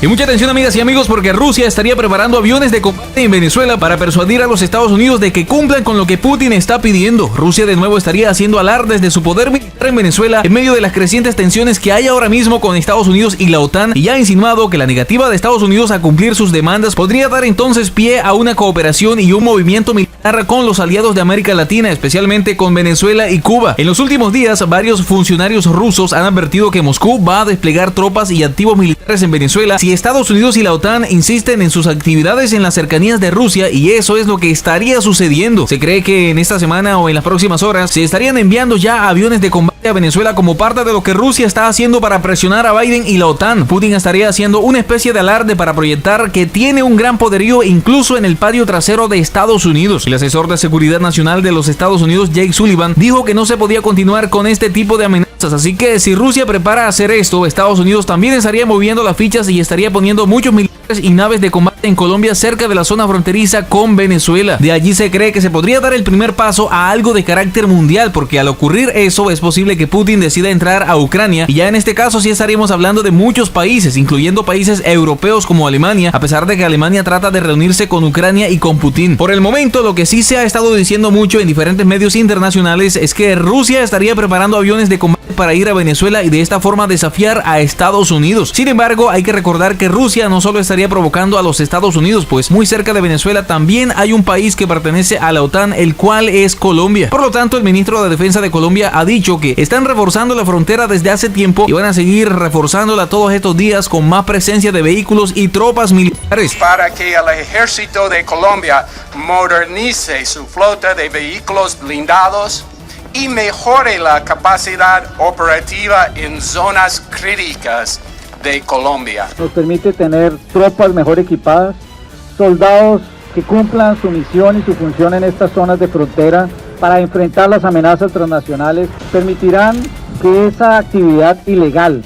Y mucha atención, amigas y amigos, porque Rusia estaría preparando aviones de combate en Venezuela para persuadir a los Estados Unidos de que cumplan con lo que Putin está pidiendo. Rusia de nuevo estaría haciendo alardes de su poder militar en Venezuela en medio de las crecientes tensiones que hay ahora mismo con Estados Unidos y la OTAN, y ha insinuado que la negativa de Estados Unidos a cumplir sus demandas podría dar entonces pie a una cooperación y un movimiento militar con los aliados de América Latina, especialmente con Venezuela y Cuba. En los últimos días, varios funcionarios rusos han advertido que Moscú va a desplegar tropas y activos militares en Venezuela si Estados Unidos y la OTAN insisten en sus actividades en las cercanías de Rusia, y eso es lo que estaría sucediendo. Se cree que en esta semana o en las próximas horas se estarían enviando ya aviones de combate a Venezuela como parte de lo que Rusia está haciendo para presionar a Biden y la OTAN. Putin estaría haciendo una especie de alarde para proyectar que tiene un gran poderío incluso en el patio trasero de Estados Unidos. El asesor de seguridad nacional de los Estados Unidos, Jake Sullivan, dijo que no se podía continuar con este tipo de amenazas, así que si Rusia prepara hacer esto, Estados Unidos también estaría moviendo las fichas y estaría poniendo muchos militares y naves de combate en Colombia cerca de la zona fronteriza con Venezuela. De allí se cree que se podría dar el primer paso a algo de carácter mundial, porque al ocurrir eso es posible que Putin decida entrar a Ucrania, y ya en este caso sí estaríamos hablando de muchos países, incluyendo países europeos como Alemania, a pesar de que Alemania trata de reunirse con Ucrania y con Putin. Por el momento, lo que sí se ha estado diciendo mucho en diferentes medios internacionales es que Rusia estaría preparando aviones de combate para ir a Venezuela y de esta forma desafiar a Estados Unidos. Sin embargo, hay que recordar que Rusia no solo estaría provocando a los Estados Unidos, pues muy cerca de Venezuela también hay un país que pertenece a la OTAN, el cual es Colombia. Por lo tanto, el ministro de Defensa de Colombia ha dicho que están reforzando la frontera desde hace tiempo y van a seguir reforzándola todos estos días con más presencia de vehículos y tropas militares. Para que el ejército de Colombia modernice su flota de vehículos blindados y mejore la capacidad operativa en zonas críticas de Colombia. Nos permite tener tropas mejor equipadas, soldados que cumplan su misión y su función en estas zonas de frontera para enfrentar las amenazas transnacionales. Permitirán que esa actividad ilegal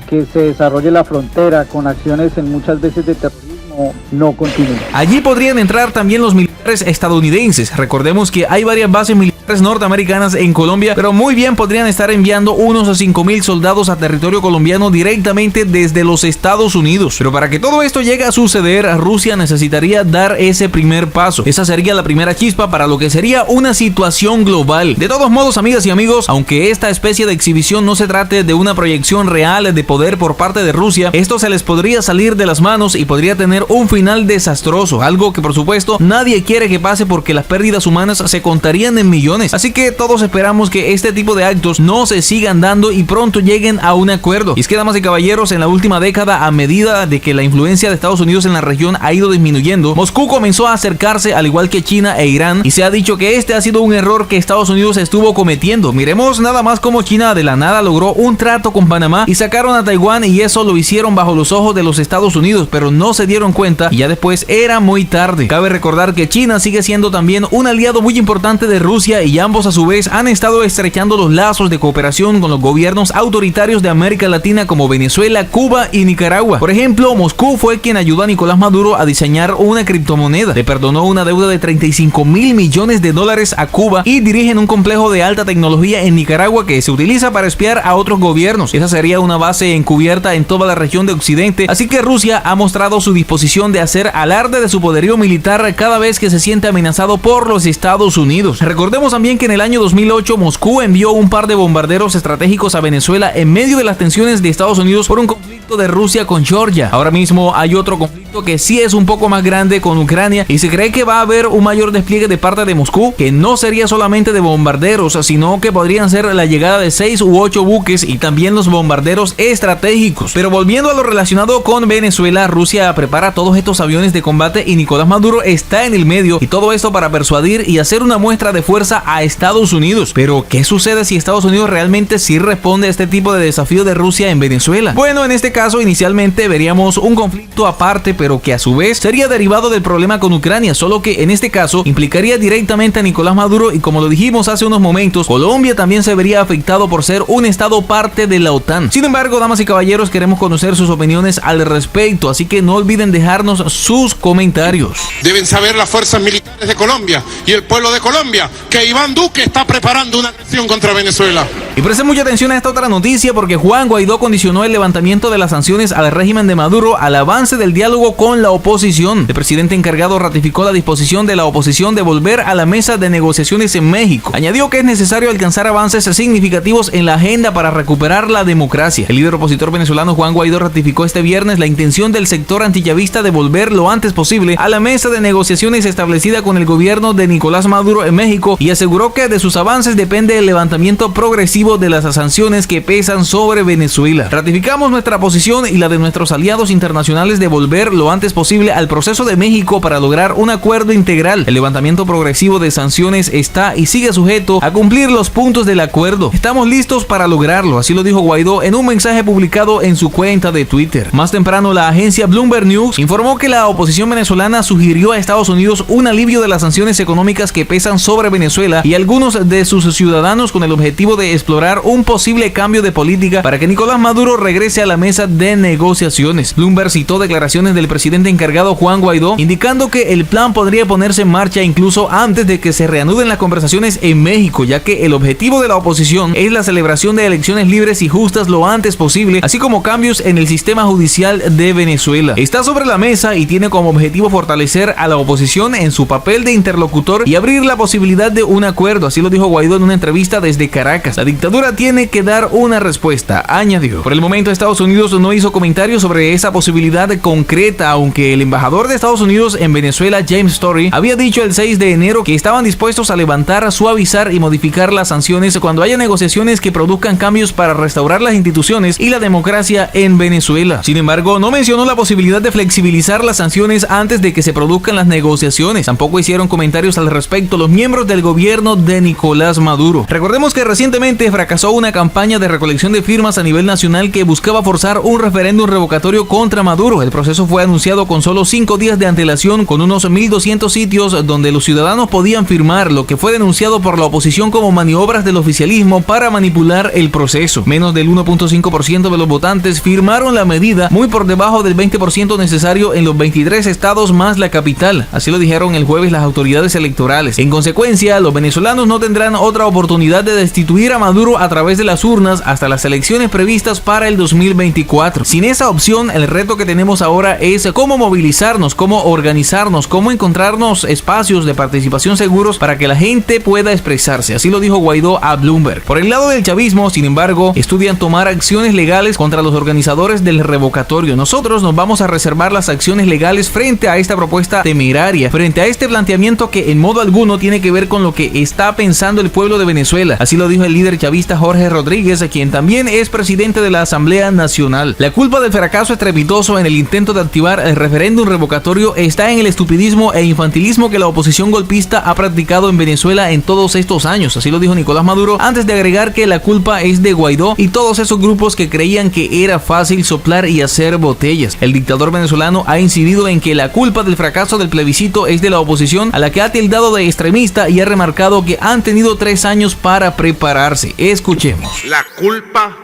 que se desarrolle en la frontera con acciones en muchas veces de terrorismo no continúe. Allí podrían entrar también los militares estadounidenses. Recordemos que hay varias bases militares norteamericanas en Colombia, pero muy bien podrían estar enviando unos 5,000 soldados a territorio colombiano directamente desde los Estados Unidos. Pero para que todo esto llegue a suceder, Rusia necesitaría dar ese primer paso. Esa sería la primera chispa para lo que sería una situación global. De todos modos, amigas y amigos, aunque esta especie de exhibición no se trate de una proyección real de poder por parte de Rusia, esto se les podría salir de las manos y podría tener un final desastroso, algo que por supuesto nadie quiere que pase, porque las pérdidas humanas se contarían en millones. Así que todos esperamos que este tipo de actos no se sigan dando y pronto lleguen a un acuerdo. Y es que, damas y caballeros, en la última década, a medida de que la influencia de Estados Unidos en la región ha ido disminuyendo, Moscú comenzó a acercarse, al igual que China e Irán, y se ha dicho que este ha sido un error que Estados Unidos estuvo cometiendo. Miremos nada más cómo China de la nada logró un trato con Panamá y sacaron a Taiwán, y eso lo hicieron bajo los ojos de los Estados Unidos, pero no se dieron cuenta y ya después era muy tarde. Cabe recordar que China sigue siendo también un aliado muy importante de Rusia, y ambos a su vez han estado estrechando los lazos de cooperación con los gobiernos autoritarios de América Latina como Venezuela, Cuba y Nicaragua. Por ejemplo, Moscú fue quien ayudó a Nicolás Maduro a diseñar una criptomoneda, le perdonó una deuda de $35,000 millones a Cuba, y dirigen un complejo de alta tecnología en Nicaragua que se utiliza para espiar a otros gobiernos. Esa sería una base encubierta en toda la región de Occidente, así que Rusia ha mostrado su disposición de hacer alarde de su poderío militar cada vez que se siente amenazado por los Estados Unidos. Recordemos también que en el año 2008 Moscú envió un par de bombarderos estratégicos a Venezuela en medio de las tensiones de Estados Unidos por un conflicto de Rusia con Georgia. Ahora mismo hay otro conflicto que sí es un poco más grande con Ucrania, y se cree que va a haber un mayor despliegue de parte de Moscú, que no sería solamente de bombarderos, sino que podrían ser la llegada de 6 u 8 buques y también los bombarderos estratégicos. Pero volviendo a lo relacionado con Venezuela, Rusia prepara todos estos aviones de combate y Nicolás Maduro está en el medio, y todo esto para persuadir y hacer una muestra de fuerza a Estados Unidos. Pero ¿qué sucede si Estados Unidos realmente sí responde a este tipo de desafío de Rusia en Venezuela? Bueno, en este caso inicialmente veríamos un conflicto aparte, pero pero que a su vez sería derivado del problema con Ucrania, solo que en este caso implicaría directamente a Nicolás Maduro y, como lo dijimos hace unos momentos, Colombia también se vería afectado por ser un estado parte de la OTAN. Sin embargo, damas y caballeros, queremos conocer sus opiniones al respecto, así que no olviden dejarnos sus comentarios. Deben saber las fuerzas militares de Colombia y el pueblo de Colombia que Iván Duque está preparando una agresión contra Venezuela. Y presten mucha atención a esta otra noticia, porque Juan Guaidó condicionó el levantamiento de las sanciones al régimen de Maduro al avance del diálogo con la oposición. El presidente encargado ratificó la disposición de la oposición de volver a la mesa de negociaciones en México. Añadió que es necesario alcanzar avances significativos en la agenda para recuperar la democracia. El líder opositor venezolano Juan Guaidó ratificó este viernes la intención del sector antillavista de volver lo antes posible a la mesa de negociaciones establecida con el gobierno de Nicolás Maduro en México, y aseguró que de sus avances depende el levantamiento progresivo de las sanciones que pesan sobre Venezuela. Ratificamos nuestra posición y la de nuestros aliados internacionales de volver lo antes posible al proceso de México para lograr un acuerdo integral. El levantamiento progresivo de sanciones está y sigue sujeto a cumplir los puntos del acuerdo. Estamos listos para lograrlo, así lo dijo Guaidó en un mensaje publicado en su cuenta de Twitter. Más temprano, la agencia Bloomberg News informó que la oposición venezolana sugirió a Estados Unidos un alivio de las sanciones económicas que pesan sobre Venezuela y algunos de sus ciudadanos, con el objetivo de explorar un posible cambio de política para que Nicolás Maduro regrese a la mesa de negociaciones. Bloomberg citó declaraciones del presidente encargado Juan Guaidó, indicando que el plan podría ponerse en marcha incluso antes de que se reanuden las conversaciones en México, ya que el objetivo de la oposición es la celebración de elecciones libres y justas lo antes posible, así como cambios en el sistema judicial de Venezuela. Está sobre la mesa y tiene como objetivo fortalecer a la oposición en su papel de interlocutor y abrir la posibilidad de un acuerdo, así lo dijo Guaidó en una entrevista desde Caracas. La dictadura tiene que dar una respuesta, añadió. Por el momento, Estados Unidos no hizo comentarios sobre esa posibilidad concreta, aunque el embajador de Estados Unidos en Venezuela, James Story, había dicho el 6 de enero que estaban dispuestos a levantar, suavizar y modificar las sanciones cuando haya negociaciones que produzcan cambios para restaurar las instituciones y la democracia en Venezuela. Sin embargo, no mencionó la posibilidad de flexibilizar las sanciones antes de que se produzcan las negociaciones. Tampoco hicieron comentarios al respecto los miembros del gobierno de Nicolás Maduro. Recordemos que recientemente fracasó una campaña de recolección de firmas a nivel nacional que buscaba forzar un referéndum revocatorio contra Maduro. El proceso fue anunciado con solo 5 días de antelación, con unos 1.200 sitios donde los ciudadanos podían firmar, lo que fue denunciado por la oposición como maniobras del oficialismo para manipular el proceso. Menos del 1.5% de los votantes firmaron la medida, muy por debajo del 20% necesario en los 23 estados más la capital. Así lo dijeron el jueves las autoridades electorales. En consecuencia, los venezolanos no tendrán otra oportunidad de destituir a Maduro a través de las urnas hasta las elecciones previstas para el 2024. Sin esa opción, el reto que tenemos ahora es cómo movilizarnos, cómo organizarnos, cómo encontrarnos espacios de participación seguros para que la gente pueda expresarse. Así lo dijo Guaidó a Bloomberg. Por el lado del chavismo, sin embargo, estudian tomar acciones legales contra los organizadores del revocatorio. Nosotros nos vamos a reservar las acciones legales frente a esta propuesta temeraria, frente a este planteamiento que en modo alguno tiene que ver con lo que está pensando el pueblo de Venezuela. Así lo dijo el líder chavista Jorge Rodríguez, quien también es presidente de la Asamblea Nacional. La culpa del fracaso estrepitoso en el intento de activar el referéndum revocatorio está en el estupidismo e infantilismo que la oposición golpista ha practicado en Venezuela en todos estos años. Así lo dijo Nicolás Maduro, antes de agregar que la culpa es de Guaidó y todos esos grupos que creían que era fácil soplar y hacer botellas. El dictador venezolano ha incidido en que la culpa del fracaso del plebiscito es de la oposición, a la que ha tildado de extremista, y ha remarcado que han tenido 3 años para prepararse. Escuchemos. La culpa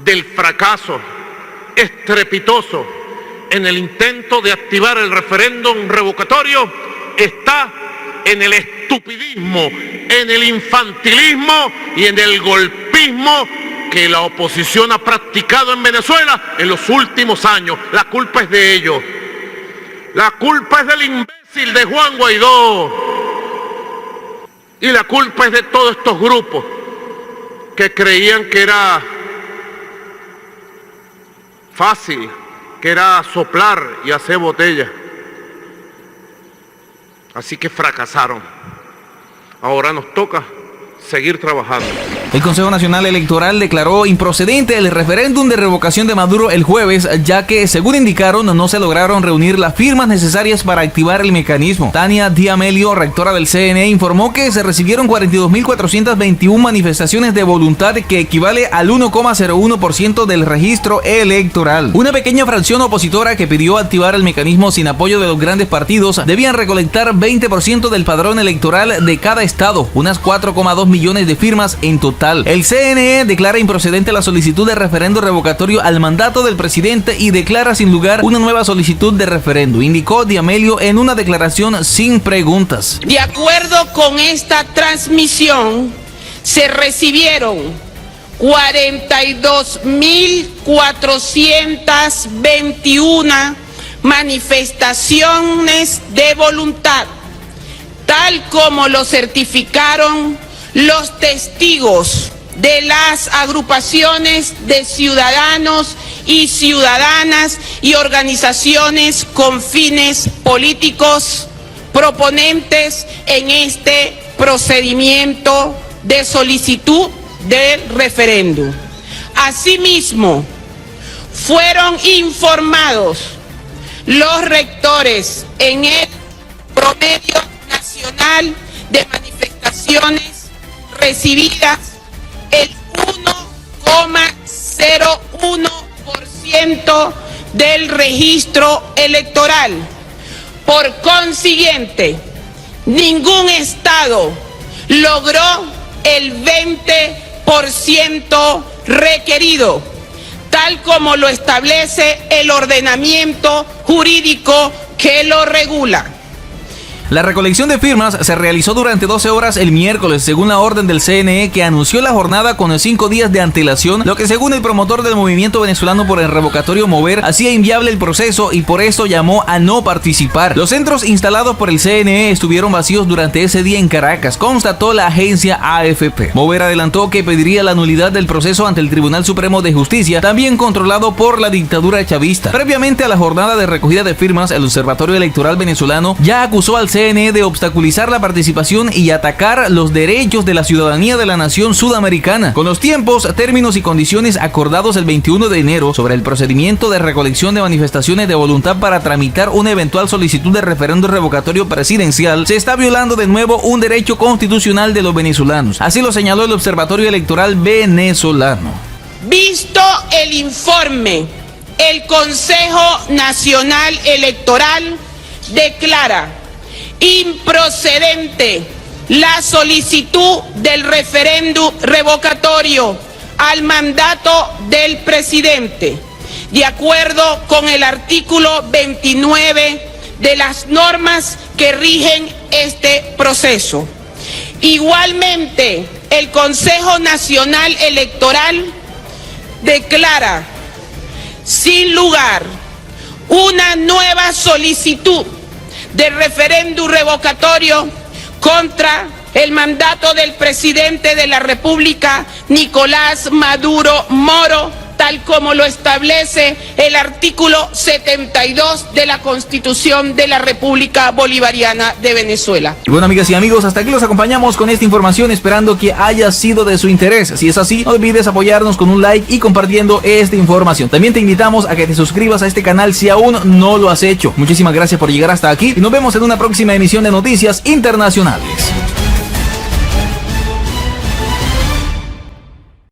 del fracaso estrepitoso en el intento de activar el referéndum revocatorio está en el estupidismo, en el infantilismo y en el golpismo que la oposición ha practicado en Venezuela en los últimos años. La culpa es de ellos. La culpa es del imbécil de Juan Guaidó. Y la culpa es de todos estos grupos que creían que era fácil, que era soplar y hacer botella. Así que fracasaron. Ahora nos toca seguir trabajando. El Consejo Nacional Electoral declaró improcedente el referéndum de revocación de Maduro el jueves, ya que, según indicaron, no se lograron reunir las firmas necesarias para activar el mecanismo. Tania D'Amelio, rectora del CNE, informó que se recibieron 42.421 manifestaciones de voluntad, que equivale al 1,01% del registro electoral. Una pequeña fracción opositora que pidió activar el mecanismo sin apoyo de los grandes partidos debían recolectar 20% del padrón electoral de cada estado, unas 4,2 millones de firmas en total. El CNE declara improcedente la solicitud de referendo revocatorio al mandato del presidente y declara sin lugar una nueva solicitud de referendo, indicó D'Amelio en una declaración sin preguntas. De acuerdo con esta transmisión, se recibieron 42.421 manifestaciones de voluntad, tal como lo certificaron los testigos de las agrupaciones de ciudadanos y ciudadanas y organizaciones con fines políticos proponentes en este procedimiento de solicitud del referéndum. Asimismo, fueron informados los rectores en el promedio nacional de manifestaciones recibidas el 1,01% del registro electoral. Por consiguiente, ningún estado logró el 20% requerido, tal como lo establece el ordenamiento jurídico que lo regula. La recolección de firmas se realizó durante 12 horas el miércoles, según la orden del CNE, que anunció la jornada con 5 días de antelación, lo que, según el promotor del movimiento venezolano por el revocatorio Mover, hacía inviable el proceso y por eso llamó a no participar. Los centros instalados por el CNE estuvieron vacíos durante ese día en Caracas, constató la agencia AFP. Mover adelantó que pediría la nulidad del proceso ante el Tribunal Supremo de Justicia, también controlado por la dictadura chavista. Previamente a la jornada de recogida de firmas, el Observatorio Electoral venezolano ya acusó al CNE de obstaculizar la participación y atacar los derechos de la ciudadanía de la nación sudamericana. Con los tiempos, términos y condiciones acordados el 21 de enero sobre el procedimiento de recolección de manifestaciones de voluntad para tramitar una eventual solicitud de referendo revocatorio presidencial, se está violando de nuevo un derecho constitucional de los venezolanos. Así lo señaló el Observatorio Electoral venezolano. Visto el informe, el Consejo Nacional Electoral declara improcedente la solicitud del referéndum revocatorio al mandato del presidente, de acuerdo con el artículo 29 de las normas que rigen este proceso. Igualmente, el Consejo Nacional Electoral declara sin lugar una nueva solicitud de referéndum revocatorio contra el mandato del presidente de la República, Nicolás Maduro Moro, tal como lo establece el artículo 72 de la Constitución de la República Bolivariana de Venezuela. Y bueno, amigas y amigos, hasta aquí los acompañamos con esta información, esperando que haya sido de su interés. Si es así, no olvides apoyarnos con un like y compartiendo esta información. También te invitamos a que te suscribas a este canal si aún no lo has hecho. Muchísimas gracias por llegar hasta aquí y nos vemos en una próxima emisión de Noticias Internacionales.